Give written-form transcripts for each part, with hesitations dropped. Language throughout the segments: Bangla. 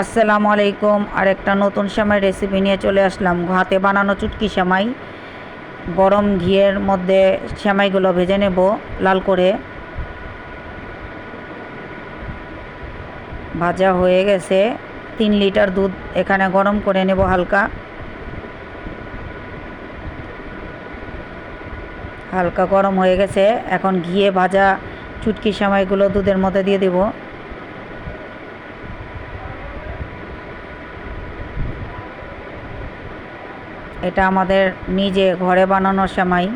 আসসালামু আলাইকুম। আর একটা নতুন সেমাই রেসিপি নিয়ে চলে আসলাম। হাতে বানানো চুটকি সেমাই। গরম ঘিয়ের মধ্যে সেমাইগুলো ভেজে নেব লাল করে। ভাজা হয়ে গেছে। 3 লিটার দুধ এখানে গরম করে নেব হালকা হালকা গরম হয়ে গেছে। এখন ঘিয়ে ভাজা চুটকি সেমাইগুলো দুধের মধ্যে দিয়ে দেব। এটা আমাদের নিজে ঘরে বানানো সেমাই।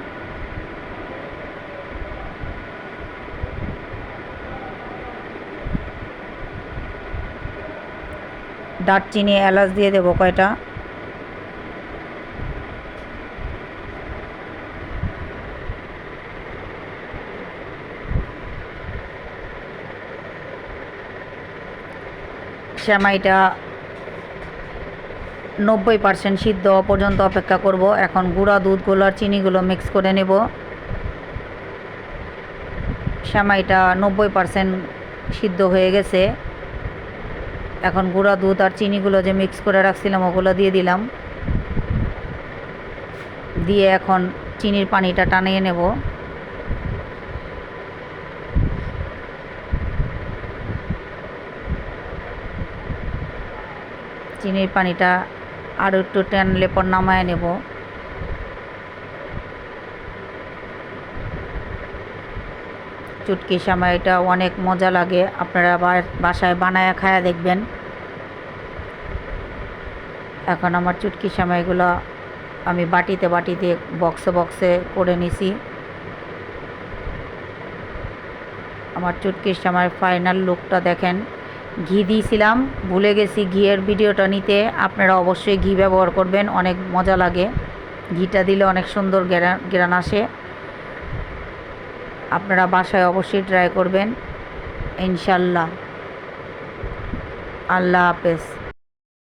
দারচিনি এলাচ দিয়ে দেবো কয়টা। সেমাইটা 90% সিদ্ধ পর্যন্ত অপেক্ষা করব। এখন গুঁড়া দুধগুলো আর চিনিগুলো মিক্স করে নেব। সেমাইটা 90% সিদ্ধ হয়ে গেছে। এখন গুঁড়া দুধ আর চিনিগুলো যে মিক্স করে রাখছিলাম ওগুলো দিয়ে দিলাম। দিয়ে এখন চিনির পানিটা টানিয়ে নেব। চিনির পানিটা আরও একটু টানলে পর নামায় নেব। চুটকি সেমাইটা অনেক মজা লাগে, আপনারা বাসায় বানায় খায়া দেখবেন। এখন আমার চুটকি সেমাইগুলো আমি বাটিতে বাটিতে বক্সে বক্সে করে নিছি। আমার চুটকি সেমাইয়ের ফাইনাল লুকটা দেখেন। ঘি দিয়েছিলাম, ভুলে গেছি ঘিয়ের ভিডিওটা নিতে। আপনারা অবশ্যই ঘি ব্যবহার করবেন, অনেক মজা লাগে। ঘিটা দিলে অনেক সুন্দর ঘ্রাণ আসে। আপনারা বাসায় অবশ্যই ট্রাই করবেন ইনশাল্লাহ। আল্লাহ হাফেজ।